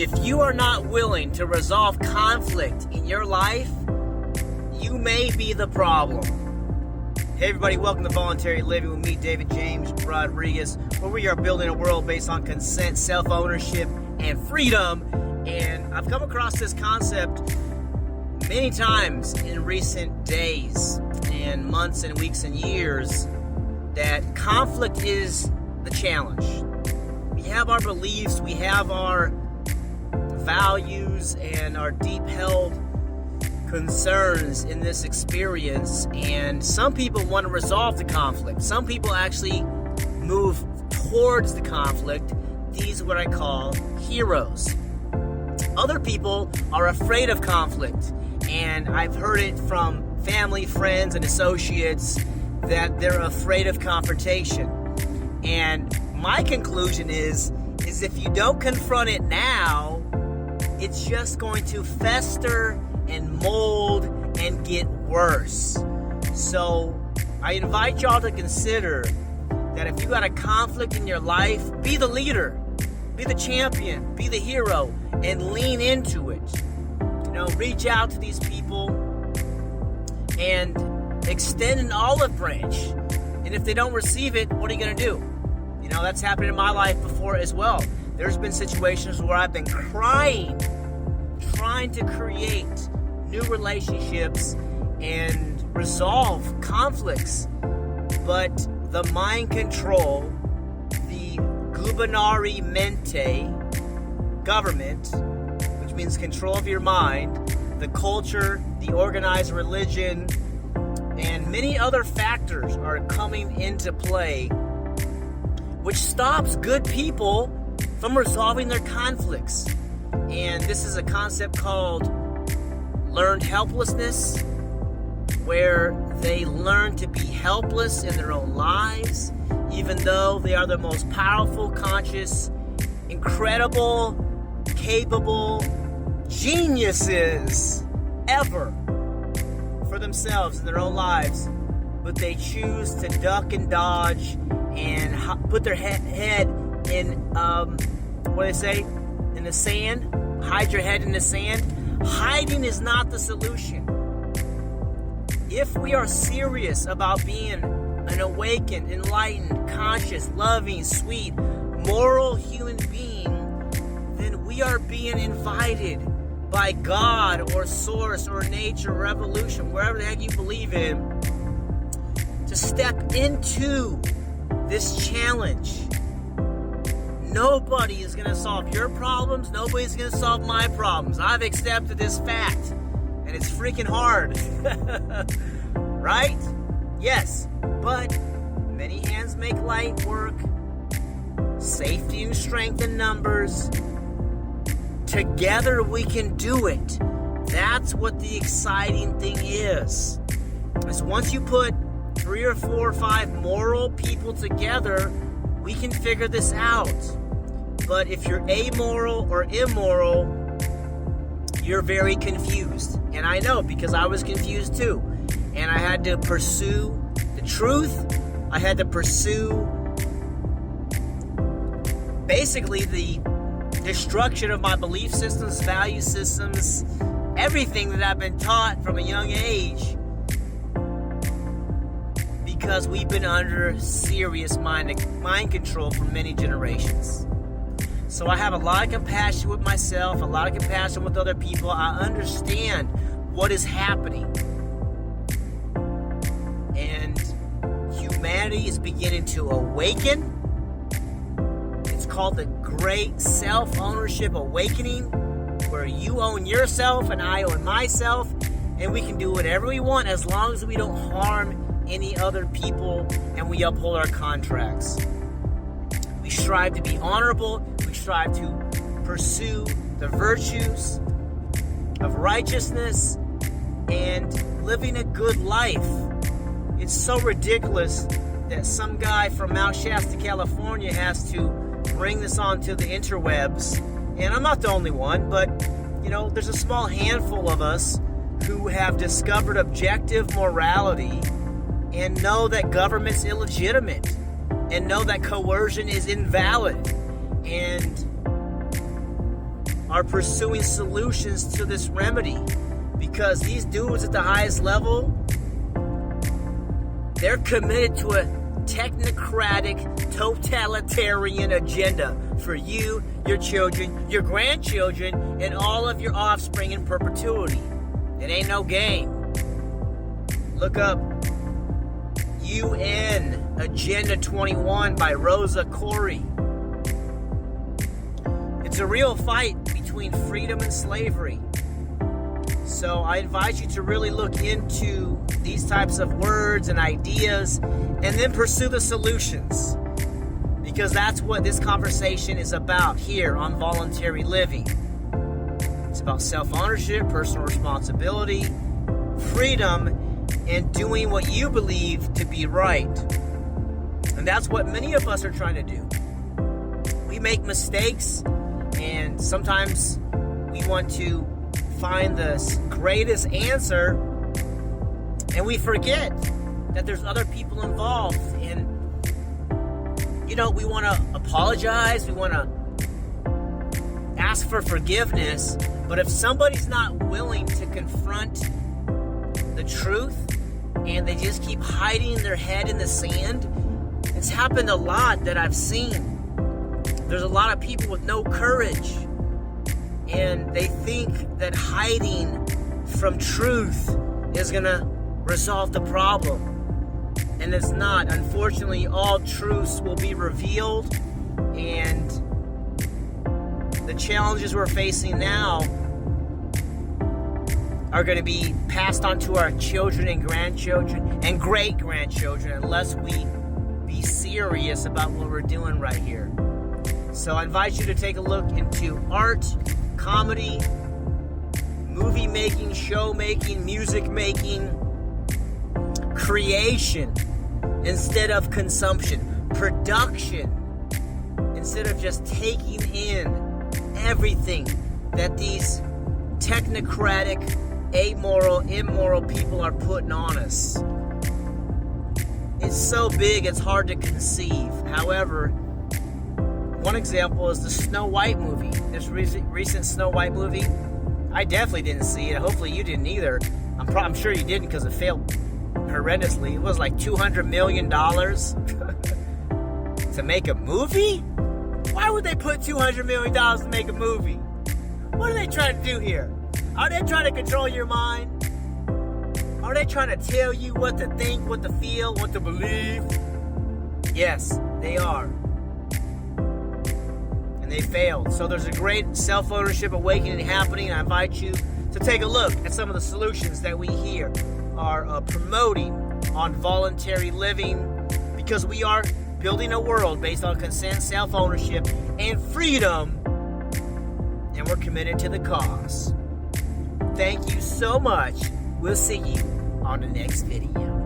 If you are not willing to resolve conflict in your life, you may be the problem. Hey everybody, welcome to Voluntary Living with me, David James Rodriguez, where we are building a world based on consent, self-ownership, and freedom. And I've come across this concept many times in recent days and months and weeks and years that conflict is the challenge. We have our beliefs, we have our values and our deep held concerns in this experience, and some people want to resolve the conflict. Some people actually move towards the conflict. These are what I call heroes. Other people are afraid of conflict, and I've heard it from family, friends, and associates that they're afraid of confrontation. And my conclusion is if you don't confront it now, it's just going to fester and mold and get worse. So I invite y'all to consider that if you got a conflict in your life, be the leader, be the champion, be the hero, and lean into it. Reach out to these people and extend an olive branch. And if they don't receive it, what are you going to do? That's happened in my life before as well. There's been situations where I've been crying, trying to create new relationships and resolve conflicts. But the mind control, the gubernari mente, government, which means control of your mind, the culture, the organized religion, and many other factors are coming into play, which stops good people from resolving their conflicts. And this is a concept called learned helplessness, where they learn to be helpless in their own lives, even though they are the most powerful, conscious, incredible, capable geniuses ever for themselves in their own lives. But they choose to duck and dodge and put their head in, what do they say, in the sand? Hide your head in the sand. Hiding is not the solution. If we are serious about being an awakened, enlightened, conscious, loving, sweet, moral human being, then we are being invited by God or source or nature or evolution, wherever the heck you believe in, to step into this challenge. Nobody is going to solve your problems. Nobody's going to solve my problems. I've accepted this fact, and it's freaking hard. Right? Yes, but many hands make light work. Safety and strength in numbers. Together we can do it. That's what the exciting thing is. Because once you put 3 or 4 or 5 moral people together, we can figure this out. But if you're amoral or immoral, you're very confused. And I know, because I was confused too. And I had to pursue the truth. I had to pursue basically the destruction of my belief systems, value systems, everything that I've been taught from a young age. Because we've been under serious mind control for many generations. So I have a lot of compassion with myself, a lot of compassion with other people. I understand what is happening. And humanity is beginning to awaken. It's called the Great Self-Ownership Awakening, where you own yourself and I own myself, and we can do whatever we want as long as we don't harm any other people and we uphold our contracts. We strive to be honorable. We strive to pursue the virtues of righteousness and living a good life. It's so ridiculous that some guy from Mount Shasta, California has to bring this onto the interwebs. And I'm not the only one, but there's a small handful of us who have discovered objective morality and know that government's illegitimate and know that coercion is invalid. And are pursuing solutions to this remedy, because these dudes at the highest level, they're committed to a technocratic, totalitarian agenda for you, your children, your grandchildren, and all of your offspring in perpetuity. It ain't no game. Look up UN Agenda 21 by Rosa Koire. It's a real fight between freedom and slavery. So I invite you to really look into these types of words and ideas and then pursue the solutions, because that's what this conversation is about here on Voluntary Living. It's about self-ownership, personal responsibility, freedom, and doing what you believe to be right. And that's what many of us are trying to do. We make mistakes, and sometimes we want to find the greatest answer, and we forget that there's other people involved. And we want to apologize, we want to ask for forgiveness, but if somebody's not willing to confront the truth and they just keep hiding their head in the sand, it's happened a lot that I've seen. There's a lot of people with no courage, and they think that hiding from truth is going to resolve the problem. And it's not. Unfortunately, all truths will be revealed, and the challenges we're facing now are going to be passed on to our children and grandchildren and great-grandchildren unless we be serious about what we're doing right here. So I invite you to take a look into art, comedy, movie making, show making, music making, creation instead of consumption, production instead of just taking in everything that these technocratic, amoral, immoral people are putting on us. It's so big, it's hard to conceive. However, one example is the Snow White movie. This recent Snow White movie, I definitely didn't see it. Hopefully you didn't either. I'm sure you didn't, because it failed horrendously. It was like $200 million to make a movie? Why would they put $200 million to make a movie? What are they trying to do here? Are they trying to control your mind? Are they trying to tell you what to think, what to feel, what to believe? Yes, they are. And they failed. So there's a great self-ownership awakening happening. I invite you to take a look at some of the solutions that we here are promoting on Voluntary Living, because we are building a world based on consent, self-ownership, and freedom, and we're committed to the cause. Thank you so much. We'll see you on the next video.